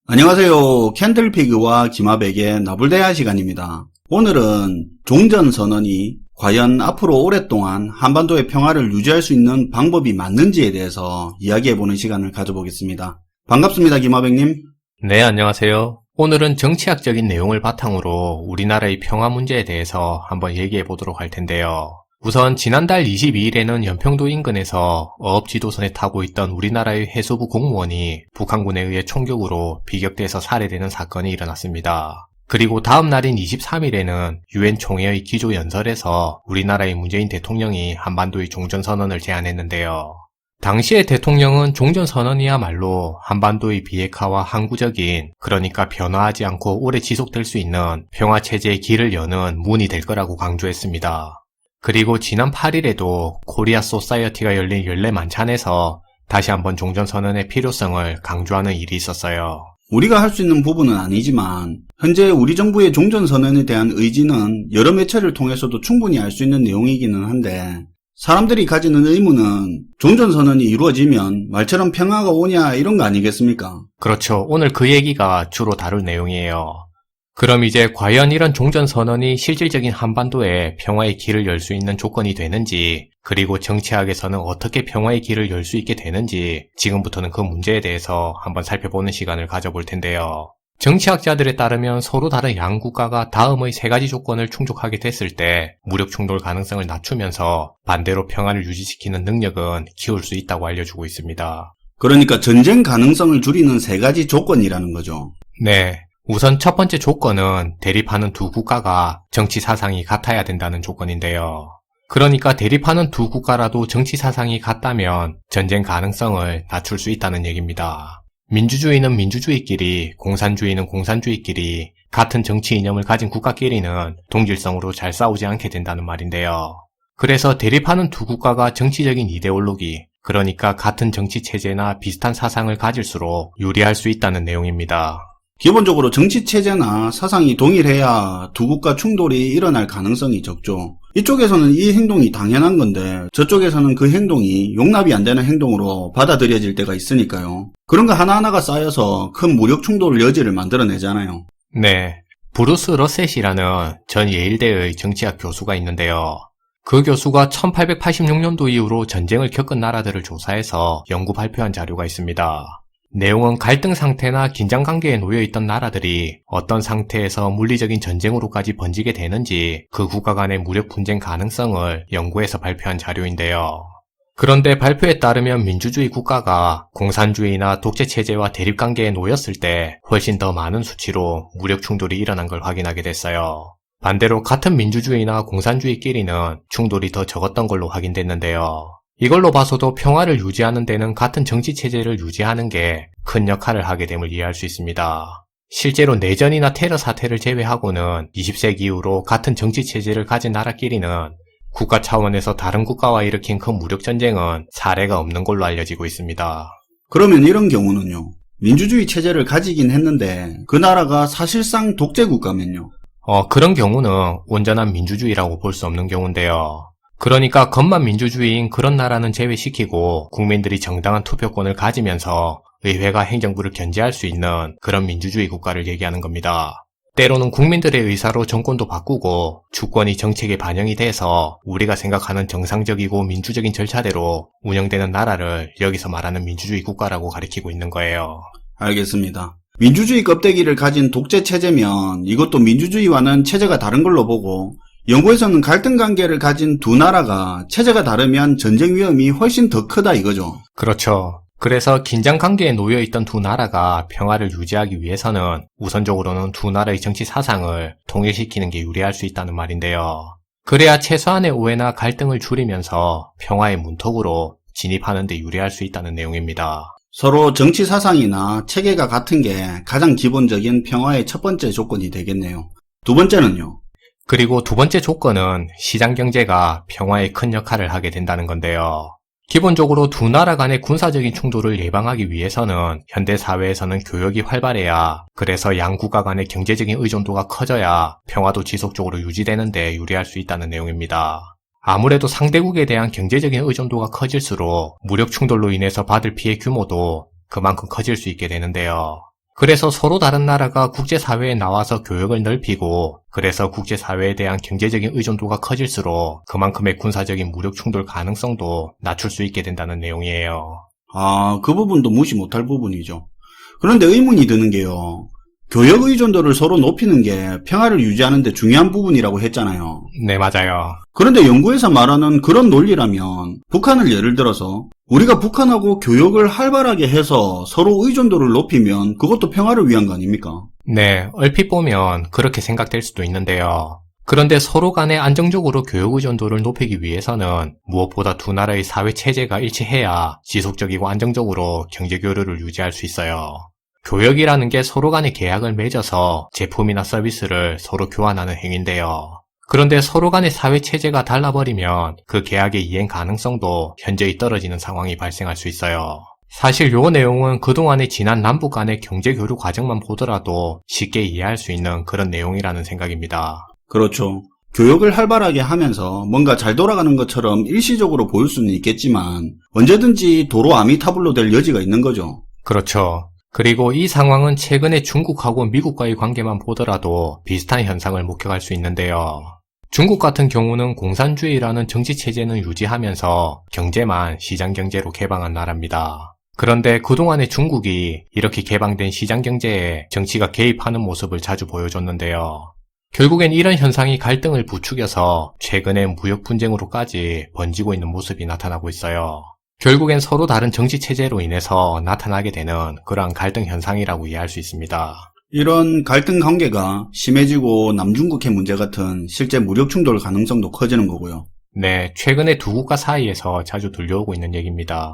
안녕하세요. 캔들피그와 기마백의 나불대화 시간입니다. 오늘은 종전선언이 과연 앞으로 오랫동안 한반도의 평화를 유지할 수 있는 방법이 맞는지에 대해서 이야기해보는 시간을 가져보겠습니다. 반갑습니다, 기마백님. 네, 안녕하세요. 오늘은 정치학적인 내용을 바탕으로 우리나라의 평화 문제에 대해서 한번 얘기해 보도록 할 텐데요. 우선 지난달 22일에는 연평도 인근에서 어업 지도선에 타고 있던 우리나라의 해수부 공무원이 북한군에 의해 총격으로 비격대에서 살해되는 사건이 일어났습니다. 그리고 다음 날인 23일에는 유엔 총회의 기조연설에서 우리나라의 문재인 대통령이 한반도의 종전선언을 제안했는데요. 당시의 대통령은 종전선언이야말로 한반도의 비핵화와 항구적인, 그러니까 변화하지 않고 오래 지속될 수 있는 평화체제의 길을 여는 문이 될 거라고 강조했습니다. 그리고 지난 8일에도 코리아 소사이어티가 열린 연례 만찬에서 다시 한번 종전선언의 필요성을 강조하는 일이 있었어요. 우리가 할 수 있는 부분은 아니지만 현재 우리 정부의 종전선언에 대한 의지는 여러 매체를 통해서도 충분히 알 수 있는 내용이기는 한데, 사람들이 가지는 의문은 종전선언이 이루어지면 말처럼 평화가 오냐 이런 거 아니겠습니까? 그렇죠. 오늘 그 얘기가 주로 다룰 내용이에요. 그럼 이제 과연 이런 종전선언이 실질적인 한반도에 평화의 길을 열 수 있는 조건이 되는지, 그리고 정치학에서는 어떻게 평화의 길을 열 수 있게 되는지, 지금부터는 그 문제에 대해서 한번 살펴보는 시간을 가져볼 텐데요. 정치학자들에 따르면 서로 다른 양국가가 다음의 세 가지 조건을 충족하게 됐을 때 무력 충돌 가능성을 낮추면서 반대로 평화를 유지시키는 능력은 키울 수 있다고 알려주고 있습니다. 그러니까 전쟁 가능성을 줄이는 세 가지 조건이라는 거죠. 네. 우선 첫 번째 조건은 대립하는 두 국가가 정치 사상이 같아야 된다는 조건인데요. 그러니까 대립하는 두 국가라도 정치 사상이 같다면 전쟁 가능성을 낮출 수 있다는 얘기입니다. 민주주의는 민주주의끼리, 공산주의는 공산주의끼리, 같은 정치 이념을 가진 국가끼리는 동질성으로 잘 싸우지 않게 된다는 말인데요. 그래서 대립하는 두 국가가 정치적인 이데올로기, 그러니까 같은 정치 체제나 비슷한 사상을 가질수록 유리할 수 있다는 내용입니다. 기본적으로 정치체제나 사상이 동일해야 두 국가 충돌이 일어날 가능성이 적죠. 이쪽에서는 이 행동이 당연한 건데 저쪽에서는 그 행동이 용납이 안 되는 행동으로 받아들여질 때가 있으니까요. 그런 거 하나하나가 쌓여서 큰 무력 충돌 여지를 만들어내잖아요. 네. 브루스 러셋이라는 전 예일대의 정치학 교수가 있는데요. 그 교수가 1886년도 이후로 전쟁을 겪은 나라들을 조사해서 연구 발표한 자료가 있습니다. 내용은 갈등 상태나 긴장 관계에 놓여있던 나라들이 어떤 상태에서 물리적인 전쟁으로까지 번지게 되는지 그 국가 간의 무력 분쟁 가능성을 연구해서 발표한 자료인데요. 그런데 발표에 따르면 민주주의 국가가 공산주의나 독재체제와 대립관계에 놓였을 때 훨씬 더 많은 수치로 무력 충돌이 일어난 걸 확인하게 됐어요. 반대로 같은 민주주의나 공산주의끼리는 충돌이 더 적었던 걸로 확인됐는데요. 이걸로 봐서도 평화를 유지하는 데는 같은 정치체제를 유지하는 게 큰 역할을 하게 됨을 이해할 수 있습니다. 실제로 내전이나 테러 사태를 제외하고는 20세기 이후로 같은 정치체제를 가진 나라끼리는 국가 차원에서 다른 국가와 일으킨 큰 무력전쟁은 사례가 없는 걸로 알려지고 있습니다. 그러면 이런 경우는요. 민주주의 체제를 가지긴 했는데 그 나라가 사실상 독재 국가면요. 그런 경우는 온전한 민주주의라고 볼 수 없는 경우인데요. 그러니까 겉만 민주주의인 그런 나라는 제외시키고 국민들이 정당한 투표권을 가지면서 의회가 행정부를 견제할 수 있는 그런 민주주의 국가를 얘기하는 겁니다. 때로는 국민들의 의사로 정권도 바꾸고 주권이 정책에 반영이 돼서 우리가 생각하는 정상적이고 민주적인 절차대로 운영되는 나라를 여기서 말하는 민주주의 국가라고 가리키고 있는 거예요. 알겠습니다. 민주주의 껍데기를 가진 독재 체제면 이것도 민주주의와는 체제가 다른 걸로 보고, 연구에서는 갈등 관계를 가진 두 나라가 체제가 다르면 전쟁 위험이 훨씬 더 크다 이거죠. 그렇죠. 그래서 긴장 관계에 놓여있던 두 나라가 평화를 유지하기 위해서는 우선적으로는 두 나라의 정치 사상을 통일시키는 게 유리할 수 있다는 말인데요. 그래야 최소한의 오해나 갈등을 줄이면서 평화의 문턱으로 진입하는 데 유리할 수 있다는 내용입니다. 서로 정치 사상이나 체계가 같은 게 가장 기본적인 평화의 첫 번째 조건이 되겠네요. 두 번째는요. 그리고 두 번째 조건은 시장경제가 평화에 큰 역할을 하게 된다는 건데요. 기본적으로 두 나라 간의 군사적인 충돌을 예방하기 위해서는 현대사회에서는 교역이 활발해야, 그래서 양국가 간의 경제적인 의존도가 커져야 평화도 지속적으로 유지되는 데 유리할 수 있다는 내용입니다. 아무래도 상대국에 대한 경제적인 의존도가 커질수록 무력 충돌로 인해서 받을 피해 규모도 그만큼 커질 수 있게 되는데요. 그래서 서로 다른 나라가 국제사회에 나와서 교역을 넓히고 그래서 국제사회에 대한 경제적인 의존도가 커질수록 그만큼의 군사적인 무력 충돌 가능성도 낮출 수 있게 된다는 내용이에요. 아, 그 부분도 무시 못할 부분이죠. 그런데 의문이 드는 게요. 교역 의존도를 서로 높이는 게 평화를 유지하는 데 중요한 부분이라고 했잖아요. 네, 맞아요. 그런데 연구에서 말하는 그런 논리라면 북한을 예를 들어서 우리가 북한하고 교역을 활발하게 해서 서로 의존도를 높이면 그것도 평화를 위한 거 아닙니까? 네, 얼핏 보면 그렇게 생각될 수도 있는데요. 그런데 서로 간에 안정적으로 교역 의존도를 높이기 위해서는 무엇보다 두 나라의 사회 체제가 일치해야 지속적이고 안정적으로 경제 교류를 유지할 수 있어요. 교역이라는 게 서로 간에 계약을 맺어서 제품이나 서비스를 서로 교환하는 행위인데요. 그런데 서로 간의 사회 체제가 달라버리면 그 계약의 이행 가능성도 현저히 떨어지는 상황이 발생할 수 있어요. 사실 요 내용은 그동안의 지난 남북 간의 경제 교류 과정만 보더라도 쉽게 이해할 수 있는 그런 내용이라는 생각입니다. 그렇죠. 교역을 활발하게 하면서 뭔가 잘 돌아가는 것처럼 일시적으로 보일 수는 있겠지만 언제든지 도로 아미타불로 될 여지가 있는 거죠. 그렇죠. 그리고 이 상황은 최근에 중국하고 미국과의 관계만 보더라도 비슷한 현상을 목격할 수 있는데요. 중국 같은 경우는 공산주의라는 정치체제는 유지하면서 경제만 시장경제로 개방한 나라입니다. 그런데 그동안의 중국이 이렇게 개방된 시장경제에 정치가 개입하는 모습을 자주 보여줬는데요. 결국엔 이런 현상이 갈등을 부추겨서 최근에 무역 분쟁으로까지 번지고 있는 모습이 나타나고 있어요. 결국엔 서로 다른 정치체제로 인해서 나타나게 되는 그러한 갈등 현상이라고 이해할 수 있습니다. 이런 갈등 관계가 심해지고 남중국해 문제 같은 실제 무력 충돌 가능성도 커지는 거고요. 네, 최근에 두 국가 사이에서 자주 들려오고 있는 얘기입니다.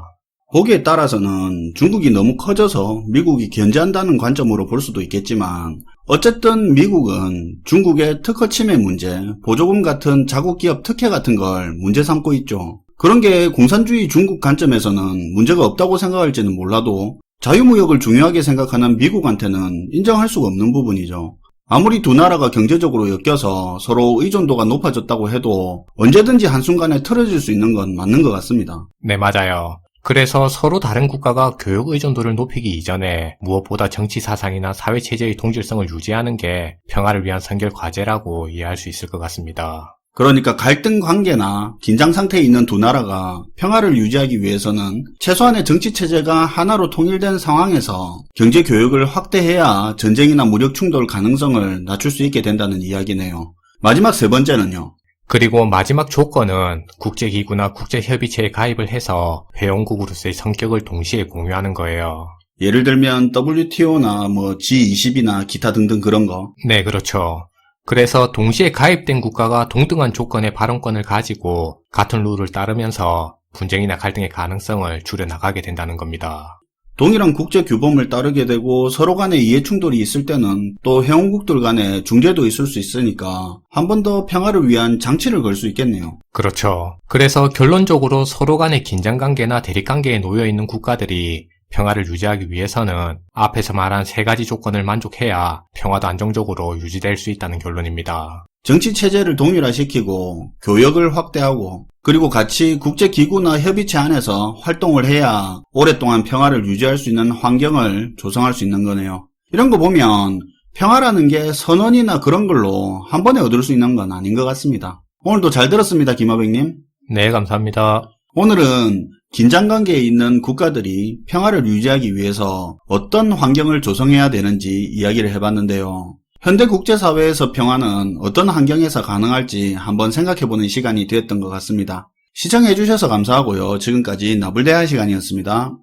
거기에 따라서는 중국이 너무 커져서 미국이 견제한다는 관점으로 볼 수도 있겠지만 어쨌든 미국은 중국의 특허 침해 문제, 보조금 같은 자국 기업 특혜 같은 걸 문제 삼고 있죠. 그런 게 공산주의 중국 관점에서는 문제가 없다고 생각할지는 몰라도 자유무역을 중요하게 생각하는 미국한테는 인정할 수가 없는 부분이죠. 아무리 두 나라가 경제적으로 엮여서 서로 의존도가 높아졌다고 해도 언제든지 한순간에 틀어질 수 있는 건 맞는 것 같습니다. 네, 맞아요. 그래서 서로 다른 국가가 교역 의존도를 높이기 이전에 무엇보다 정치 사상이나 사회체제의 동질성을 유지하는 게 평화를 위한 선결 과제라고 이해할 수 있을 것 같습니다. 그러니까 갈등 관계나 긴장 상태에 있는 두 나라가 평화를 유지하기 위해서는 최소한의 정치체제가 하나로 통일된 상황에서 경제 교역을 확대해야 전쟁이나 무력 충돌 가능성을 낮출 수 있게 된다는 이야기네요. 마지막 세 번째는요. 그리고 마지막 조건은 국제기구나 국제협의체에 가입을 해서 회원국으로서의 성격을 동시에 공유하는 거예요. 예를 들면 WTO나 G20이나 기타 등등 그런 거. 네, 그렇죠. 그래서 동시에 가입된 국가가 동등한 조건의 발언권을 가지고 같은 룰을 따르면서 분쟁이나 갈등의 가능성을 줄여나가게 된다는 겁니다. 동일한 국제 규범을 따르게 되고 서로 간에 이해 충돌이 있을 때는 또 회원국들 간에 중재도 있을 수 있으니까 한 번 더 평화를 위한 장치를 걸 수 있겠네요. 그렇죠. 그래서 결론적으로 서로 간의 긴장관계나 대립관계에 놓여있는 국가들이 평화를 유지하기 위해서는 앞에서 말한 세 가지 조건을 만족해야 평화도 안정적으로 유지될 수 있다는 결론입니다. 정치체제를 동일화시키고 교역을 확대하고 그리고 같이 국제기구나 협의체 안에서 활동을 해야 오랫동안 평화를 유지할 수 있는 환경을 조성할 수 있는 거네요. 이런 거 보면 평화라는 게 선언이나 그런 걸로 한 번에 얻을 수 있는 건 아닌 것 같습니다. 오늘도 잘 들었습니다, 김하백님. 네, 감사합니다. 오늘은 긴장관계에 있는 국가들이 평화를 유지하기 위해서 어떤 환경을 조성해야 되는지 이야기를 해봤는데요. 현대 국제사회에서 평화는 어떤 환경에서 가능할지 한번 생각해보는 시간이 되었던 것 같습니다. 시청해주셔서 감사하고요. 지금까지 나불대할 시간이었습니다.